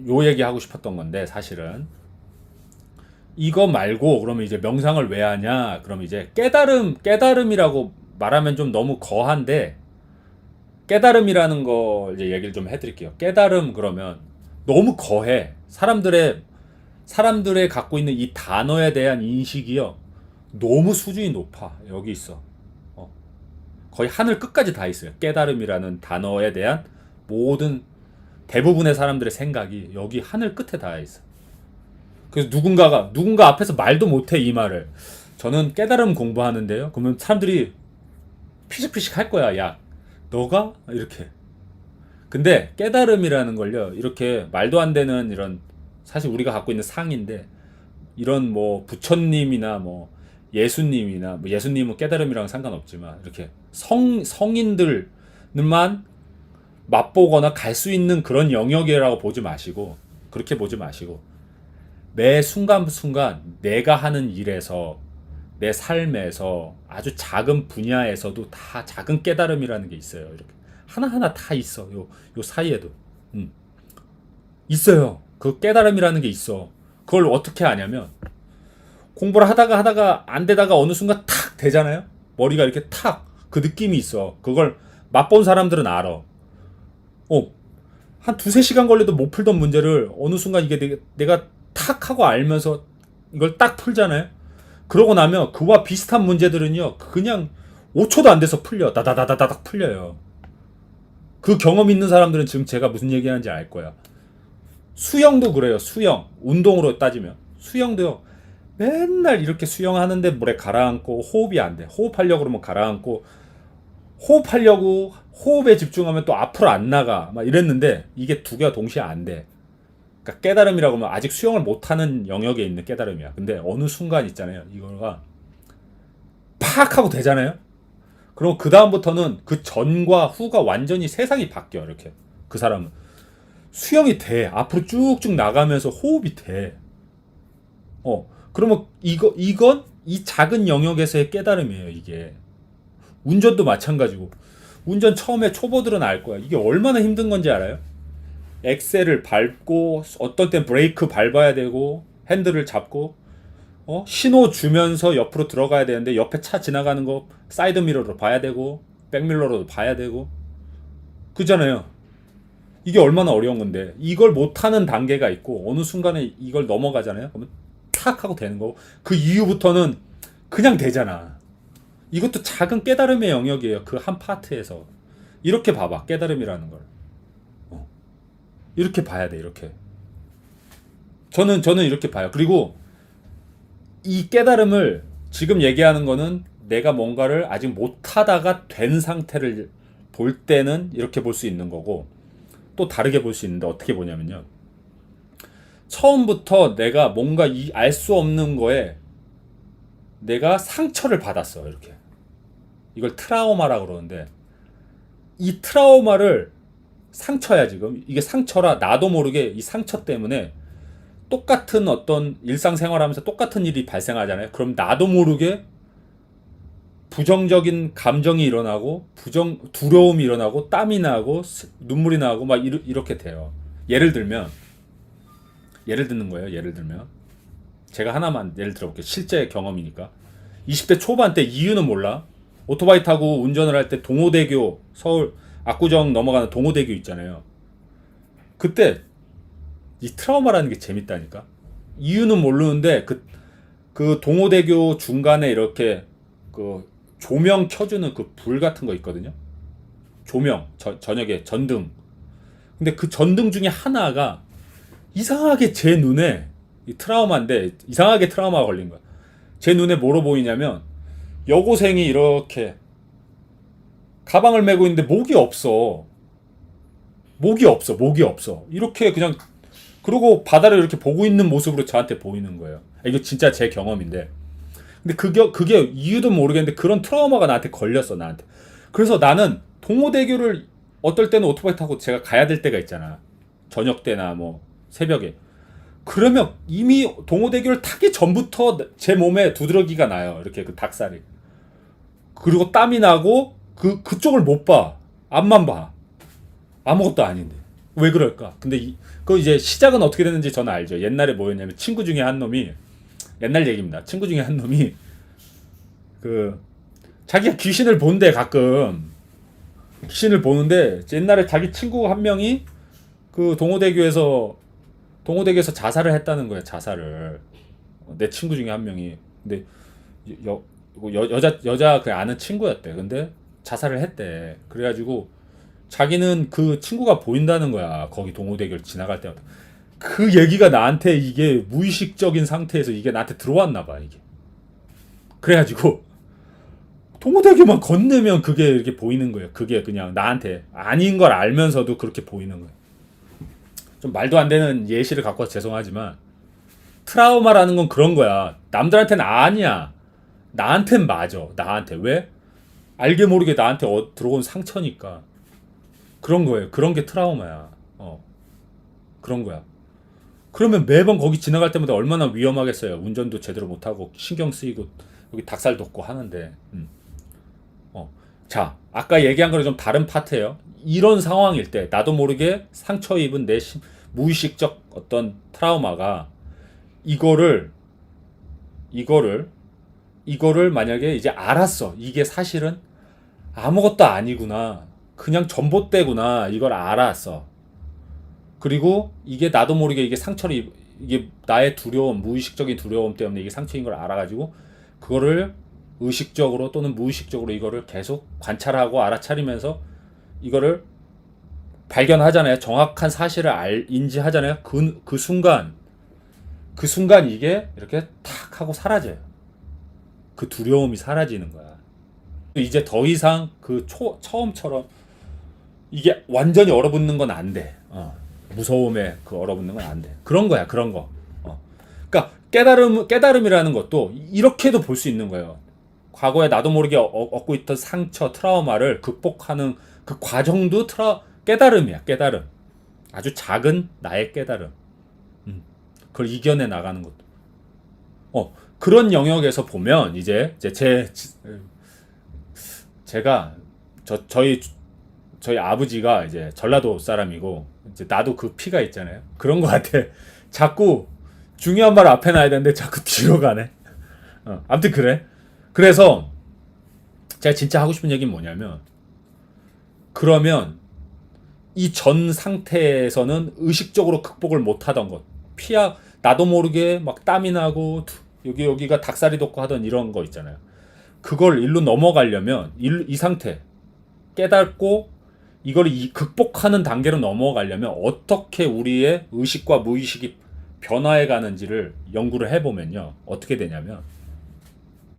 요 얘기 하고 싶었던 건데 사실은 이거 말고 그러면 이제 명상을 왜 하냐? 그럼 이제 깨달음이라고 말하면 좀 너무 거한데 깨달음이라는 거 이제 얘기를 좀 해드릴게요. 깨달음 그러면 너무 거해. 사람들의 갖고 있는 이 단어에 대한 인식이요. 너무 수준이 높아. 여기 있어. 어. 거의 하늘 끝까지 다 있어요. 깨달음이라는 단어에 대한 모든 대부분의 사람들의 생각이 여기 하늘 끝에 다 있어. 그래서 누군가 앞에서 말도 못해 이 말을. 저는 깨달음 공부하는데요. 그러면 사람들이 피식피식 할 거야. 야, 너가 이렇게. 근데 깨달음이라는 걸요. 이렇게 말도 안 되는 이런 사실 우리가 갖고 있는 상인데 이런 뭐 부처님이나 뭐 예수님이나 뭐 예수님은 깨달음이랑 상관없지만 이렇게 성인들만 맛보거나 갈 수 있는 그런 영역이라고 보지 마시고 그렇게 보지 마시고 매 순간순간 내가 하는 일에서 내 삶에서 아주 작은 분야에서도 다 작은 깨달음이라는 게 있어요. 이렇게 하나하나 다 있어. 요 사이에도 있어요. 그 깨달음이라는 게 있어. 그걸 어떻게 아냐면 공부를 하다가 안 되다가 어느 순간 탁 되잖아요. 머리가 이렇게 탁 그 느낌이 있어. 그걸 맛본 사람들은 알아. 한 두세 시간 걸려도 못 풀던 문제를 어느 순간 이게 내가 탁 하고 알면서 이걸 딱 풀잖아요. 그러고 나면 그와 비슷한 문제들은요. 그냥 5초도 안 돼서 풀려. 다다다다닥 풀려요. 그 경험 있는 사람들은 지금 제가 무슨 얘기하는지 알 거야. 수영도 그래요. 수영. 운동으로 따지면. 수영도요. 맨날 이렇게 수영하는데 물에 가라앉고 호흡이 안 돼. 호흡하려고 그러면 가라앉고 호흡하려고 호흡에 집중하면 또 앞으로 안 나가. 막 이랬는데 이게 두 개가 동시에 안 돼. 그러니까 깨달음이라고 하면 아직 수영을 못하는 영역에 있는 깨달음이야. 근데 어느 순간 있잖아요. 이거가 팍 하고 되잖아요. 그럼 그 다음부터는 그 전과 후가 완전히 세상이 바뀌어. 이렇게 그 사람은 수영이 돼. 앞으로 쭉쭉 나가면서 호흡이 돼. 그러면 이건 이 작은 영역에서의 깨달음이에요. 이게 운전도 마찬가지고 운전 처음에 초보들은 알 거야. 이게 얼마나 힘든 건지 알아요? 엑셀을 밟고 어떨 땐 브레이크 밟아야 되고 핸들을 잡고 신호 주면서 옆으로 들어가야 되는데 옆에 차 지나가는 거 사이드 미러로 봐야 되고 백밀러로도 봐야 되고 그잖아요. 이게 얼마나 어려운 건데 이걸 못하는 단계가 있고 어느 순간에 이걸 넘어가잖아요. 그러면 탁 하고 되는 거고 그 이후부터는 그냥 되잖아. 이것도 작은 깨달음의 영역이에요. 그 한 파트에서 이렇게 봐봐. 깨달음이라는 걸 이렇게 봐야 돼. 이렇게 저는 이렇게 봐요. 그리고 이 깨달음을 지금 얘기하는 거는 내가 뭔가를 아직 못하다가 된 상태를 볼 때는 이렇게 볼 수 있는 거고 또 다르게 볼 수 있는데 어떻게 보냐면요. 처음부터 내가 뭔가 알 수 없는 거에 내가 상처를 받았어. 이렇게 이걸 트라우마라고 그러는데 이 트라우마를 상처야 지금. 이게 상처라 나도 모르게 이 상처 때문에 똑같은 어떤 일상생활하면서 똑같은 일이 발생하잖아요. 그럼 나도 모르게 부정적인 감정이 일어나고 두려움이 일어나고 땀이 나고 눈물이 나고 막 이렇게 돼요. 예를 드는 거예요. 예를 들면 제가 하나만 예를 들어볼게요. 실제 경험이니까 20대 초반 때 이유는 몰라. 오토바이 타고 운전을 할 때 동호대교 서울 압구정 넘어가는 동호대교 있잖아요. 그때 이 트라우마라는 게 재밌다니까. 이유는 모르는데 그 동호대교 중간에 이렇게 그 조명 켜주는 그 불 같은 거 있거든요. 조명 저녁에 전등. 근데 그 전등 중에 하나가 이상하게 제 눈에 이 트라우마인데 이상하게 트라우마가 걸린 거야. 제 눈에 뭐로 보이냐면 여고생이 이렇게 가방을 메고 있는데 목이 없어. 목이 없어. 이렇게 그냥 그러고 바다를 이렇게 보고 있는 모습으로 저한테 보이는 거예요. 이거 진짜 제 경험인데. 근데 그게 이유도 모르겠는데 그런 트라우마가 나한테 걸렸어, 나한테. 그래서 나는 동호대교를 어떨 때는 오토바이 타고 제가 가야 될 때가 있잖아. 저녁 때나 뭐 새벽에. 그러면 이미 동호대교를 타기 전부터 제 몸에 두드러기가 나요. 이렇게 그 닭살이. 그리고 땀이 나고 그쪽을 못 봐. 앞만 봐. 아무것도 아닌데. 왜 그럴까? 근데 그 이제 시작은 어떻게 됐는지 저는 알죠. 옛날에 뭐였냐면 친구 중에 한 놈이 옛날 얘기입니다. 친구 중에 한 놈이 그 자기가 귀신을 본대 가끔 귀신을 보는데 옛날에 자기 친구 한 명이 그 동호대교에서 자살을 했다는 거야. 자살을 내 친구 중에 한 명이 근데 여자 그 아는 친구였대. 근데 자살을 했대. 그래가지고 자기는 그 친구가 보인다는 거야. 거기 동호대교를 지나갈 때마다. 그 얘기가 나한테 이게 무의식적인 상태에서 이게 나한테 들어왔나 봐 이게. 그래가지고 동호대교만 건너면 그게 이렇게 보이는 거예요. 그게 그냥 나한테 아닌 걸 알면서도 그렇게 보이는 거예요. 좀 말도 안 되는 예시를 갖고 와서 죄송하지만 트라우마라는 건 그런 거야. 남들한테는 아니야. 나한텐 맞아. 나한테 왜? 알게 모르게 나한테 들어온 상처니까. 그런 거예요. 그런 게 트라우마야. 그런 거야. 그러면 매번 거기 지나갈 때마다 얼마나 위험하겠어요. 운전도 제대로 못하고 신경 쓰이고 여기 닭살 돋고 하는데. 자, 아까 얘기한 거랑 좀 다른 파트예요. 이런 상황일 때 나도 모르게 상처 입은 내 무의식적 어떤 트라우마가 이거를 만약에 이제 알았어. 이게 사실은 아무것도 아니구나. 그냥 전봇대구나. 이걸 알았어. 그리고 이게 나도 모르게 이게 상처를 이게 나의 두려움, 무의식적인 두려움 때문에 이게 상처인 걸 알아가지고 그거를 의식적으로 또는 무의식적으로 이거를 계속 관찰하고 알아차리면서 이거를 발견하잖아요. 정확한 사실을 인지하잖아요. 그 순간 이게 이렇게 탁 하고 사라져요. 그 두려움이 사라지는 거야. 이제 더 이상 그 처음처럼 이게 완전히 얼어붙는 건 안 돼. 무서움에 그 얼어붙는 건 안 돼. 그런 거야, 그런 거. 그러니까 깨달음이라는 것도 이렇게도 볼 수 있는 거예요. 과거에 나도 모르게 얻고 있던 상처, 트라우마를 극복하는 그 과정도 깨달음이야, 깨달음. 아주 작은 나의 깨달음. 그걸 이겨내 나가는 것도. 그런 영역에서 보면 이제 제가 저희 아버지가 이제 전라도 사람이고 이제 나도 그 피가 있잖아요. 그런 거 같아. 자꾸 중요한 말 앞에 놔야 되는데 자꾸 뒤로 가네. 아무튼 그래. 그래서 제가 진짜 하고 싶은 얘기는 뭐냐면 그러면 이 전 상태에서는 의식적으로 극복을 못하던 것 나도 모르게 막 땀이 나고 여기가 닭살이 돋고 하던 이런 거 있잖아요. 그걸 일로 넘어가려면 이 상태 깨닫고 이걸 극복하는 단계로 넘어가려면 어떻게 우리의 의식과 무의식이 변화해 가는지를 연구를 해보면요. 어떻게 되냐면